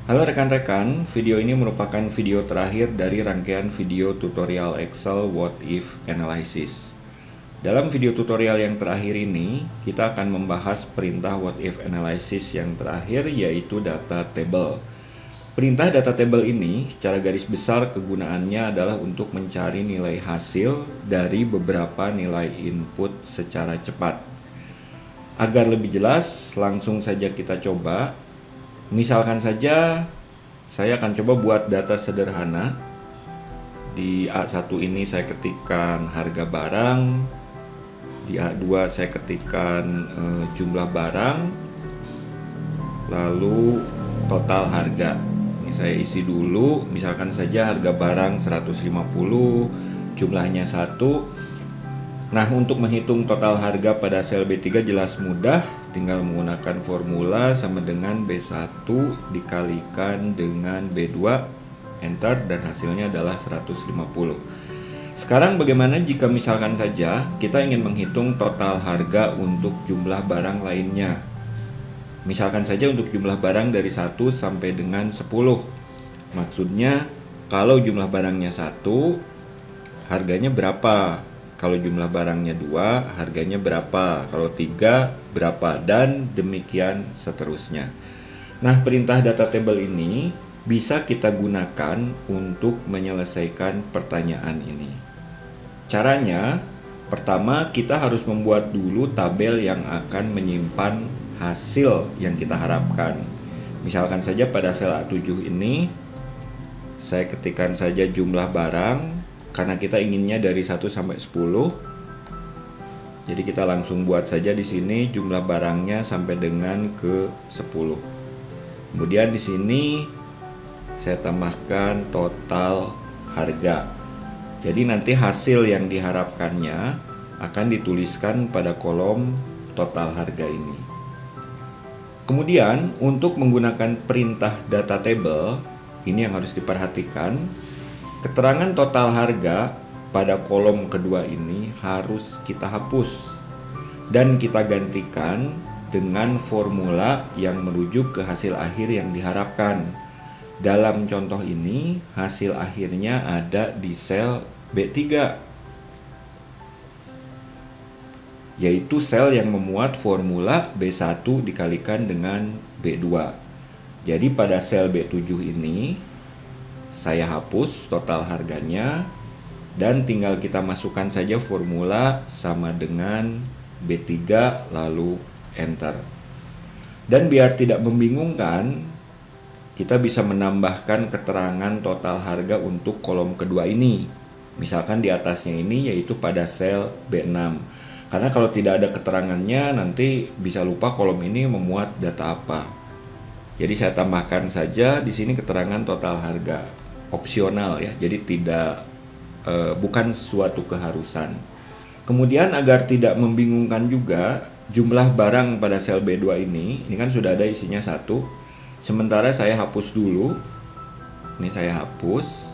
Halo rekan-rekan, video ini merupakan video terakhir dari rangkaian video tutorial Excel What If Analysis. Dalam video tutorial yang terakhir ini, kita akan membahas perintah What If Analysis yang terakhir, yaitu data table. Perintah data table ini secara garis besar kegunaannya adalah untuk mencari nilai hasil dari beberapa nilai input secara cepat. Agar lebih jelas, langsung saja kita coba. Misalkan saja saya akan coba buat data sederhana. Di A1 ini saya ketikkan harga barang, di A2 saya ketikkan jumlah barang, lalu total harga. Ini saya isi dulu, misalkan saja harga barang 150, jumlahnya 1. Nah, untuk menghitung total harga pada sel B3 jelas mudah, tinggal menggunakan formula sama dengan B1 dikalikan dengan B2, enter, dan hasilnya adalah 150. Sekarang bagaimana jika misalkan saja kita ingin menghitung total harga untuk jumlah barang lainnya? Misalkan saja untuk jumlah barang dari 1 sampai dengan 10. Maksudnya, kalau jumlah barangnya 1, harganya berapa? Kalau jumlah barangnya 2, harganya berapa? Kalau 3, berapa? Dan demikian seterusnya. Nah, perintah data table ini bisa kita gunakan untuk menyelesaikan pertanyaan ini. Caranya, pertama kita harus membuat dulu tabel yang akan menyimpan hasil yang kita harapkan. Misalkan saja pada sel A7 ini, saya ketikkan saja jumlah barang. Karena kita inginnya dari 1 sampai 10. Jadi kita langsung buat saja di sini jumlah barangnya sampai dengan ke 10. Kemudian di sini saya tambahkan total harga. Jadi nanti hasil yang diharapkannya akan dituliskan pada kolom total harga ini. Kemudian untuk menggunakan perintah data table, ini yang harus diperhatikan. Keterangan total harga pada kolom kedua ini harus kita hapus dan kita gantikan dengan formula yang merujuk ke hasil akhir yang diharapkan. Dalam contoh ini, hasil akhirnya ada di sel B3, yaitu sel yang memuat formula B1 dikalikan dengan B2. Jadi pada sel B7 ini, saya hapus total harganya dan tinggal kita masukkan saja formula sama dengan B3 lalu enter. Dan biar tidak membingungkan, kita bisa menambahkan keterangan total harga untuk kolom kedua ini. Misalkan di atasnya ini yaitu pada sel B6. Karena kalau tidak ada keterangannya nanti bisa lupa kolom ini memuat data apa. Jadi saya tambahkan saja di sini keterangan total harga. Opsional ya, jadi tidak bukan suatu keharusan. Kemudian agar tidak membingungkan juga, jumlah barang pada sel B2 ini kan sudah ada isinya 1. Sementara saya hapus dulu. Ini saya hapus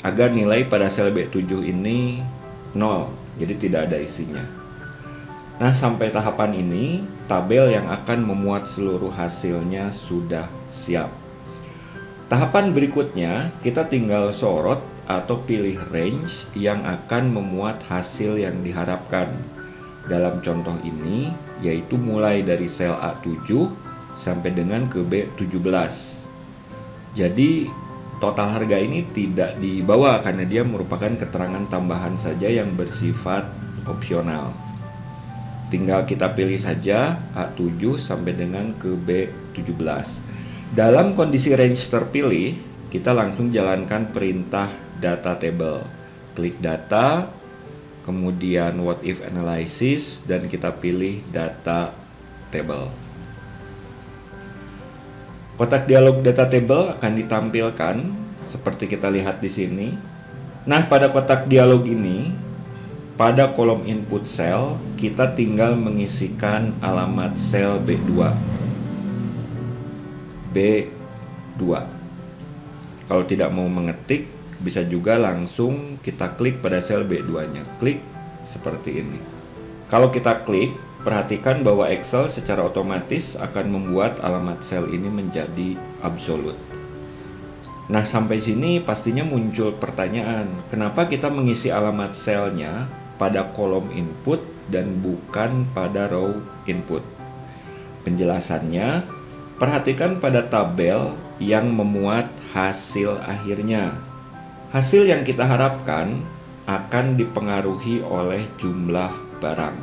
agar nilai pada sel B7 ini 0, jadi tidak ada isinya. Nah, sampai tahapan ini tabel yang akan memuat seluruh hasilnya sudah siap. Tahapan berikutnya, kita tinggal sorot atau pilih range yang akan memuat hasil yang diharapkan. Dalam contoh ini, yaitu mulai dari sel A7 sampai dengan ke B17. Jadi, total harga ini tidak dibawa karena dia merupakan keterangan tambahan saja yang bersifat opsional. Tinggal kita pilih saja A7 sampai dengan ke B17. Dalam kondisi range terpilih, kita langsung jalankan perintah data table. Klik data, kemudian what if analysis, dan kita pilih data table. Kotak dialog data table akan ditampilkan seperti kita lihat di sini. Nah, pada kotak dialog ini, pada kolom input cell, kita tinggal mengisikan alamat sel B2. Kalau tidak mau mengetik, bisa juga langsung kita klik pada sel B2-nya. Klik seperti ini. Kalau kita klik, perhatikan bahwa Excel secara otomatis akan membuat alamat sel ini menjadi absolut. Nah, sampai sini pastinya muncul pertanyaan, kenapa kita mengisi alamat selnya pada kolom input dan bukan pada row input? Penjelasannya, perhatikan pada tabel yang memuat hasil akhirnya. Hasil yang kita harapkan akan dipengaruhi oleh jumlah barang.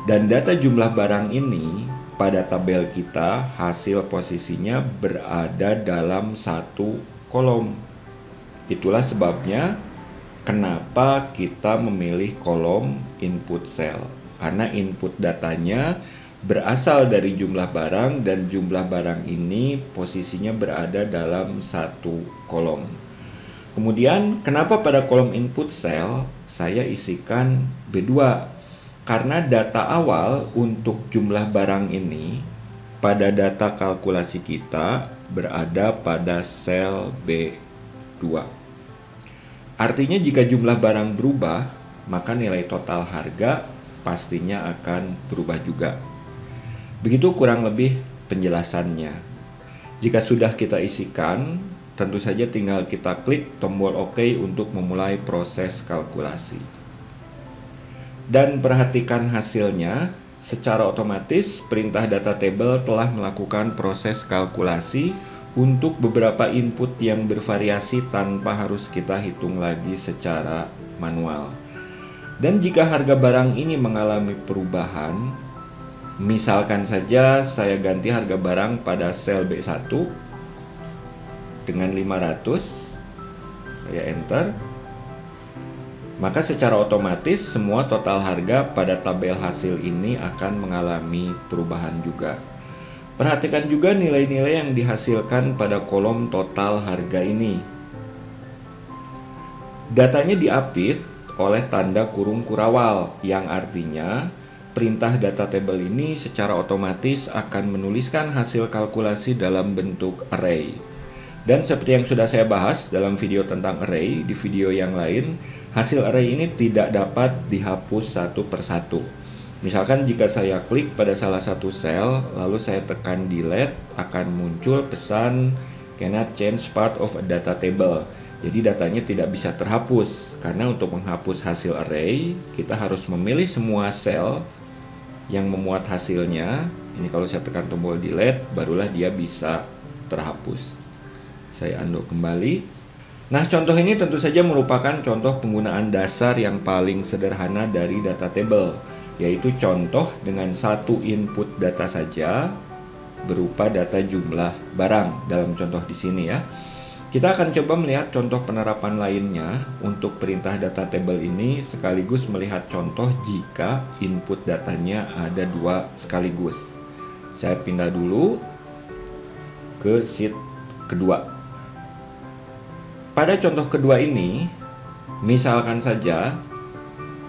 Dan data jumlah barang ini pada tabel kita hasil posisinya berada dalam satu kolom. Itulah sebabnya kenapa kita memilih kolom input cell. Karena input datanya berasal dari jumlah barang dan jumlah barang ini posisinya berada dalam satu kolom. Kemudian kenapa pada kolom input cell saya isikan B2? Karena data awal untuk jumlah barang ini pada data kalkulasi kita berada pada sel B2. Artinya jika jumlah barang berubah, maka nilai total harga pastinya akan berubah juga. Begitu kurang lebih penjelasannya. Jika sudah kita isikan, tentu saja tinggal kita klik tombol OK untuk memulai proses kalkulasi. Dan perhatikan hasilnya, secara otomatis perintah data table telah melakukan proses kalkulasi untuk beberapa input yang bervariasi tanpa harus kita hitung lagi secara manual. Dan jika harga barang ini mengalami perubahan, misalkan saja saya ganti harga barang pada sel B1 dengan 500, saya enter. Maka secara otomatis semua total harga pada tabel hasil ini akan mengalami perubahan juga. Perhatikan juga nilai-nilai yang dihasilkan pada kolom total harga ini. Datanya diapit oleh tanda kurung kurawal, yang artinya perintah data table ini secara otomatis akan menuliskan hasil kalkulasi dalam bentuk array. Dan seperti yang sudah saya bahas dalam video tentang array di video yang lain, hasil array ini tidak dapat dihapus satu persatu. Misalkan jika saya klik pada salah satu sel, lalu saya tekan delete, akan muncul pesan cannot change part of a data table. Jadi datanya tidak bisa terhapus, karena untuk menghapus hasil array, kita harus memilih semua sel yang memuat hasilnya. Ini kalau saya tekan tombol delete, barulah dia bisa terhapus. Saya undo kembali. Nah, contoh ini tentu saja merupakan contoh penggunaan dasar yang paling sederhana dari data table, yaitu contoh dengan satu input data saja berupa data jumlah barang dalam contoh di sini ya. Kita akan coba melihat contoh penerapan lainnya untuk perintah data table ini sekaligus melihat contoh jika input datanya ada dua sekaligus. Saya pindah dulu ke sheet kedua. Pada contoh kedua ini, misalkan saja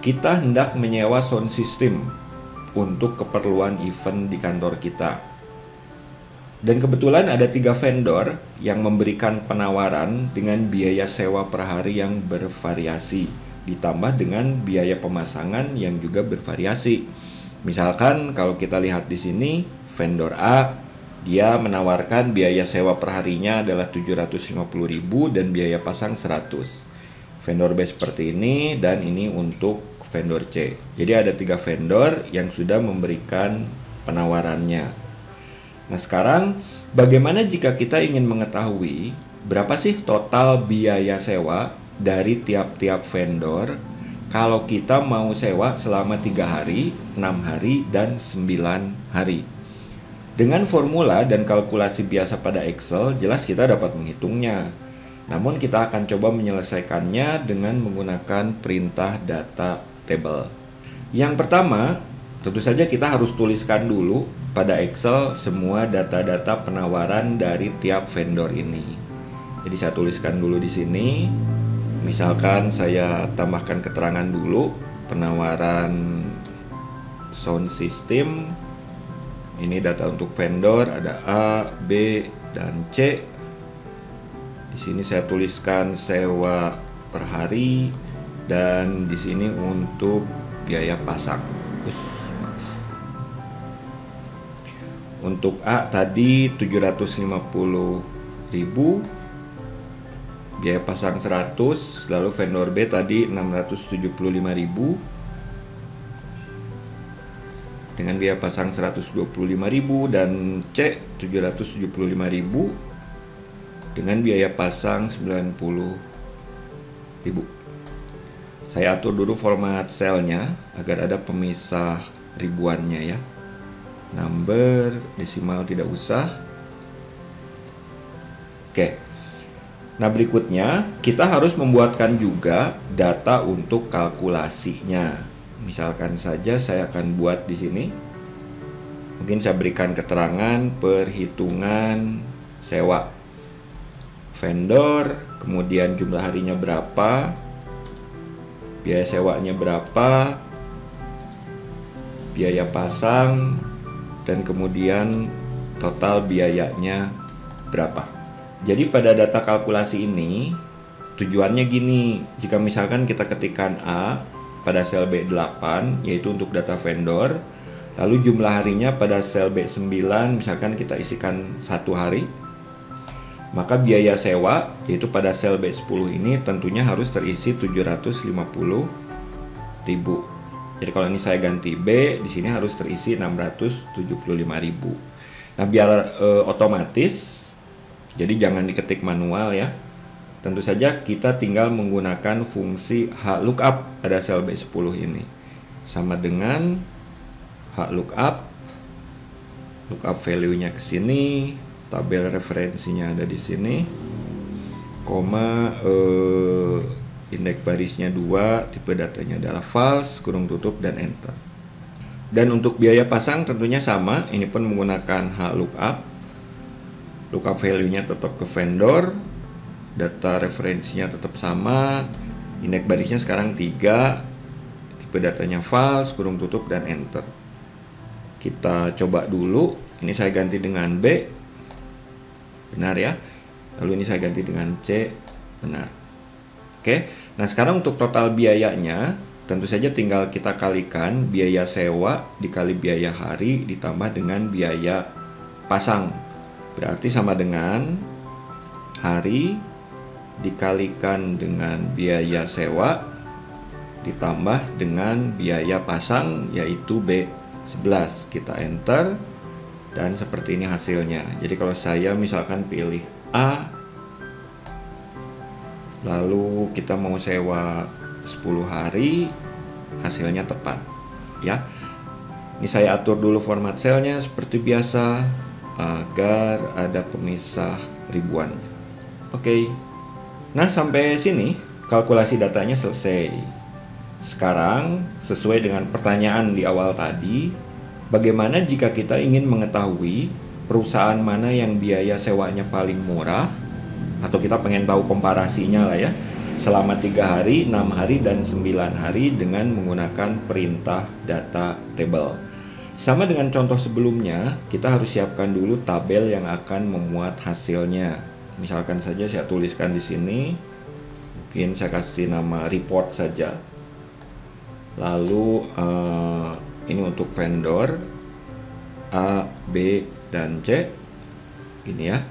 kita hendak menyewa sound system untuk keperluan event di kantor kita. Dan kebetulan ada 3 vendor yang memberikan penawaran dengan biaya sewa per hari yang bervariasi, ditambah dengan biaya pemasangan yang juga bervariasi. Misalkan kalau kita lihat di sini, vendor A dia menawarkan biaya sewa per harinya adalah 750.000 dan biaya pasang 100. Vendor B seperti ini, dan ini untuk vendor C. Jadi ada 3 vendor yang sudah memberikan penawarannya. Nah, sekarang bagaimana jika kita ingin mengetahui berapa sih total biaya sewa dari tiap-tiap vendor kalau kita mau sewa selama 3 hari, 6 hari, dan 9 hari? Dengan formula dan kalkulasi biasa pada Excel, jelas kita dapat menghitungnya. Namun kita akan coba menyelesaikannya dengan menggunakan perintah data table. Yang pertama, tentu saja kita harus tuliskan dulu pada Excel semua data-data penawaran dari tiap vendor ini. Jadi saya tuliskan dulu di sini. Misalkan saya tambahkan keterangan dulu, penawaran sound system. Ini data untuk vendor, ada A, B, dan C. Di sini saya tuliskan sewa per hari, dan di sini untuk biaya pasang. Untuk A tadi 750.000, biaya pasang 100, lalu vendor B tadi 675.000 dengan biaya pasang 125.000, dan C 775.000 dengan biaya pasang 90.000. Saya atur dulu format selnya agar ada pemisah ribuannya ya. Number, desimal tidak usah. Oke. Nah, berikutnya kita harus membuatkan juga data untuk kalkulasinya. Misalkan saja saya akan buat di sini. Mungkin saya berikan keterangan perhitungan sewa. Vendor, kemudian jumlah harinya berapa, biaya sewanya berapa, biaya pasang, dan kemudian total biayanya berapa. Jadi pada data kalkulasi ini tujuannya gini, jika misalkan kita ketikkan A pada sel B8 yaitu untuk data vendor, lalu jumlah harinya pada sel B9 misalkan kita isikan 1 hari, maka biaya sewa yaitu pada sel B10 ini tentunya harus terisi 750.000. Jadi kalau ini saya ganti B, di sini harus terisi 675.000. Nah, biar otomatis, jadi jangan diketik manual ya. Tentu saja kita tinggal menggunakan fungsi HLOOKUP pada sel B10 ini. Sama dengan HLOOKUP, lookup value-nya ke sini, tabel referensinya ada di sini, koma, indeks barisnya 2, tipe datanya adalah false, kurung tutup, dan enter. Dan untuk biaya pasang tentunya sama, ini pun menggunakan HLOOKUP. Lookup value-nya tetap ke vendor, data referensinya tetap sama, indeks barisnya sekarang 3, tipe datanya false, kurung tutup, dan enter. Kita coba dulu, ini saya ganti dengan B, benar ya. Lalu ini saya ganti dengan C, benar. Oke, nah sekarang untuk total biayanya, tentu saja tinggal kita kalikan biaya sewa dikali biaya hari ditambah dengan biaya pasang. Berarti sama dengan hari dikalikan dengan biaya sewa ditambah dengan biaya pasang yaitu B11. Kita enter dan seperti ini hasilnya. Jadi kalau saya misalkan pilih A, lalu kita mau sewa 10 hari, hasilnya tepat ya. Ini saya atur dulu format selnya seperti biasa agar ada pemisah ribuannya. Oke. Nah, sampai sini kalkulasi datanya selesai. Sekarang sesuai dengan pertanyaan di awal tadi, bagaimana jika kita ingin mengetahui perusahaan mana yang biaya sewanya paling murah, atau kita pengen tahu komparasinya lah ya, selama 3 hari, 6 hari, dan 9 hari dengan menggunakan perintah data table. Sama dengan contoh sebelumnya, kita harus siapkan dulu tabel yang akan memuat hasilnya. Misalkan saja saya tuliskan di sini, mungkin saya kasih nama report saja. Lalu ini untuk vendor A, B, dan C, ini ya.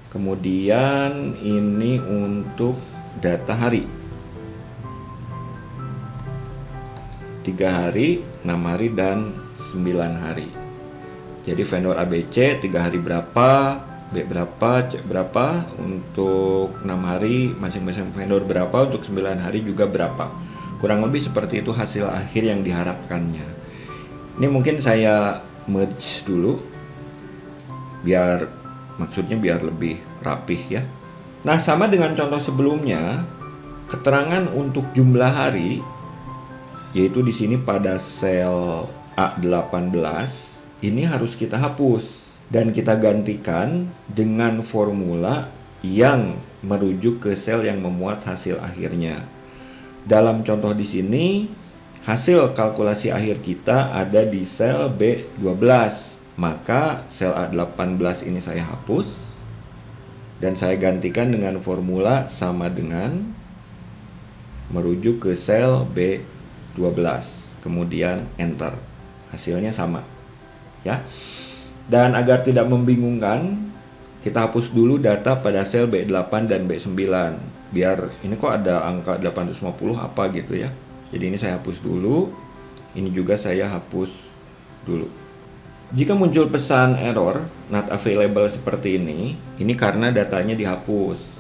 Kemudian ini untuk data hari, 3 hari, 6 hari, dan 9 hari. Jadi vendor ABC 3 hari berapa, B berapa, C berapa, untuk 6 hari masing-masing vendor berapa, untuk 9 hari juga berapa. Kurang lebih seperti itu hasil akhir yang diharapkannya. Ini mungkin saya merge dulu biar lebih rapih ya. Nah, sama dengan contoh sebelumnya, keterangan untuk jumlah hari yaitu di sini pada sel A18 ini harus kita hapus dan kita gantikan dengan formula yang merujuk ke sel yang memuat hasil akhirnya. Dalam contoh di sini, hasil kalkulasi akhir kita ada di sel B12. Maka sel A18 ini saya hapus dan saya gantikan dengan formula sama dengan merujuk ke sel B12. Kemudian enter. Hasilnya sama. Ya. Dan agar tidak membingungkan, kita hapus dulu data pada sel B8 dan B9. Biar ini kok ada angka 850 apa gitu ya. Jadi ini saya hapus dulu. Ini juga saya hapus dulu. Jika muncul pesan error not available seperti ini karena datanya dihapus.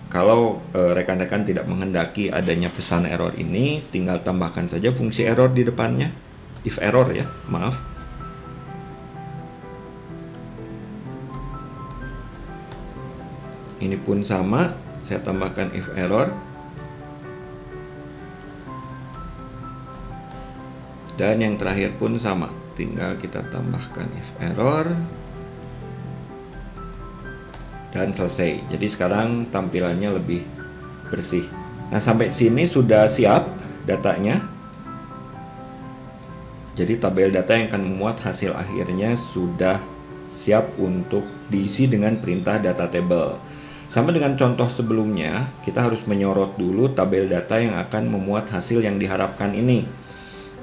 Kalau rekan-rekan tidak menghendaki adanya pesan error ini, tinggal tambahkan saja fungsi error di depannya. If error ya, maaf. Ini pun sama, saya tambahkan if error. Dan yang terakhir pun sama, tinggal kita tambahkan if error. Dan selesai. Jadi sekarang tampilannya lebih bersih. Nah, sampai sini sudah siap datanya. Jadi tabel data yang akan memuat hasil akhirnya sudah siap untuk diisi dengan perintah data table. Sama dengan contoh sebelumnya, kita harus menyorot dulu tabel data yang akan memuat hasil yang diharapkan ini.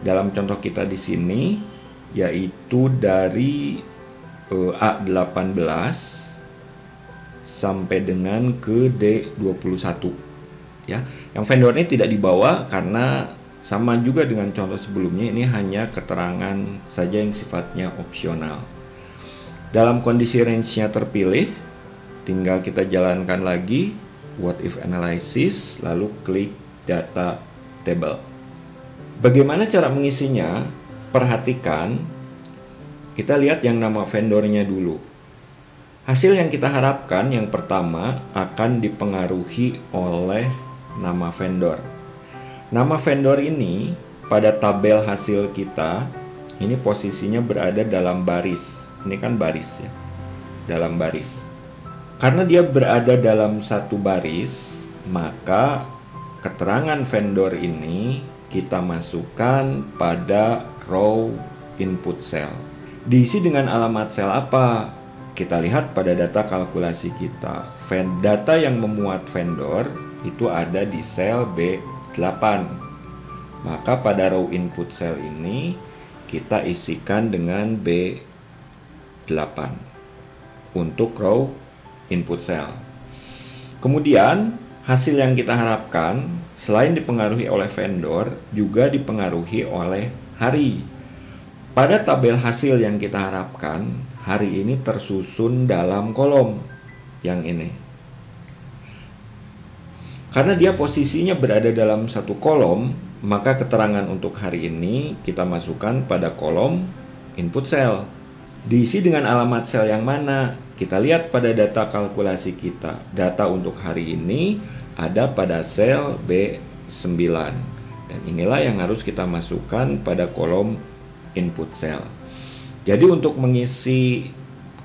Dalam contoh kita di sini, yaitu dari A18 sampai dengan ke D21 ya. Yang vendor ini tidak dibawa karena sama juga dengan contoh sebelumnya, ini hanya keterangan saja yang sifatnya opsional. Dalam kondisi range-nya terpilih, tinggal kita jalankan lagi what if analysis, lalu klik data table. Bagaimana cara mengisinya? Perhatikan, kita lihat yang nama vendornya dulu. Hasil yang kita harapkan yang pertama akan dipengaruhi oleh nama vendor. Nama vendor ini pada tabel hasil kita, ini posisinya berada dalam baris. Ini kan baris ya, dalam baris. Karena dia berada dalam satu baris, maka keterangan vendor ini kita masukkan pada row input cell. Diisi dengan alamat sel apa? Kita lihat pada data kalkulasi kita. Data yang memuat vendor itu ada di sel B8. Maka pada row input cell ini kita isikan dengan B8 untuk row input cell. Kemudian hasil yang kita harapkan selain dipengaruhi oleh vendor juga dipengaruhi oleh hari. Pada tabel hasil yang kita harapkan, hari ini tersusun dalam kolom yang ini. Karena dia posisinya berada dalam satu kolom, maka keterangan untuk hari ini kita masukkan pada kolom input cell. Diisi dengan alamat sel yang mana? Kita lihat pada data kalkulasi kita. Data untuk hari ini ada pada sel B9. Dan inilah yang harus kita masukkan pada kolom input cell. Jadi untuk mengisi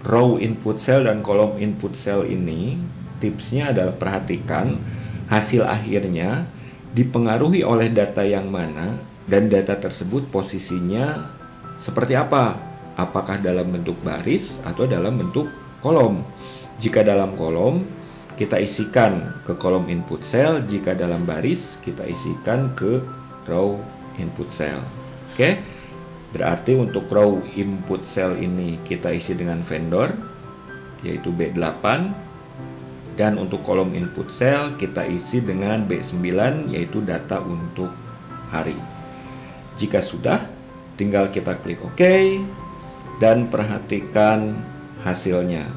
row input cell dan kolom input cell ini, tipsnya adalah perhatikan hasil akhirnya dipengaruhi oleh data yang mana dan data tersebut posisinya seperti apa. Apakah dalam bentuk baris atau dalam bentuk kolom. Jika dalam kolom, kita isikan ke kolom input cell. Jika dalam baris, kita isikan ke row input cell. Oke. Berarti untuk row input cell ini kita isi dengan vendor, yaitu B8. Dan untuk kolom input cell kita isi dengan B9, yaitu data untuk hari. Jika sudah, tinggal kita klik OK. Dan perhatikan hasilnya.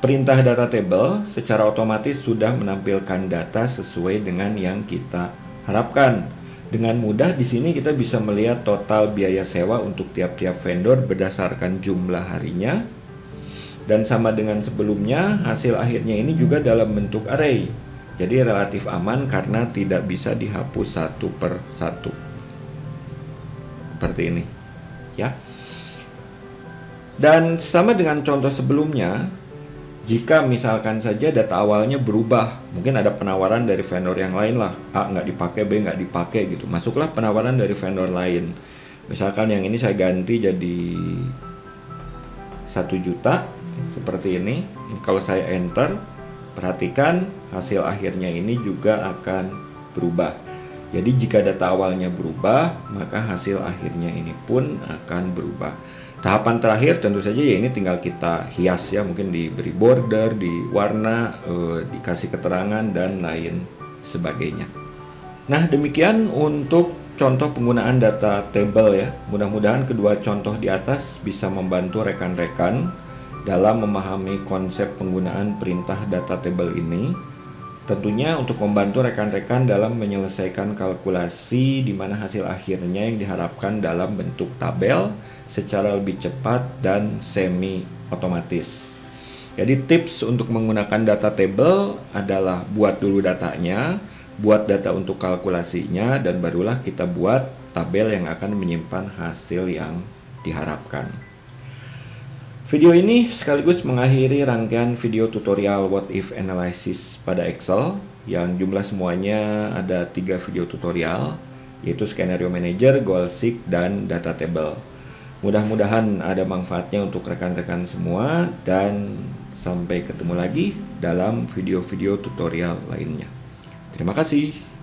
Perintah data table secara otomatis sudah menampilkan data sesuai dengan yang kita harapkan. Dengan mudah di sini kita bisa melihat total biaya sewa untuk tiap-tiap vendor berdasarkan jumlah harinya. Dan sama dengan sebelumnya, hasil akhirnya ini juga dalam bentuk array. Jadi relatif aman karena tidak bisa dihapus satu per satu. Seperti ini, ya. Dan sama dengan contoh sebelumnya, jika misalkan saja data awalnya berubah, mungkin ada penawaran dari vendor yang lain lah, A nggak dipakai, B nggak dipakai gitu, masuklah penawaran dari vendor lain. Misalkan yang ini saya ganti jadi 1 juta, seperti ini. Kalau saya enter, perhatikan hasil akhirnya ini juga akan berubah. Jadi jika data awalnya berubah, maka hasil akhirnya ini pun akan berubah. Tahapan terakhir tentu saja ya ini tinggal kita hias ya, mungkin diberi border, di warna, dikasih keterangan dan lain sebagainya. Nah, demikian untuk contoh penggunaan data table ya. Mudah-mudahan kedua contoh di atas bisa membantu rekan-rekan dalam memahami konsep penggunaan perintah data table ini. Tentunya untuk membantu rekan-rekan dalam menyelesaikan kalkulasi di mana hasil akhirnya yang diharapkan dalam bentuk tabel secara lebih cepat dan semi otomatis. Jadi tips untuk menggunakan data table adalah buat dulu datanya, buat data untuk kalkulasinya, dan barulah kita buat tabel yang akan menyimpan hasil yang diharapkan. Video ini sekaligus mengakhiri rangkaian video tutorial What If Analysis pada Excel yang jumlah semuanya ada 3 video tutorial, yaitu Scenario Manager, Goal Seek, dan Data Table. Mudah-mudahan ada manfaatnya untuk rekan-rekan semua, dan sampai ketemu lagi dalam video-video tutorial lainnya. Terima kasih.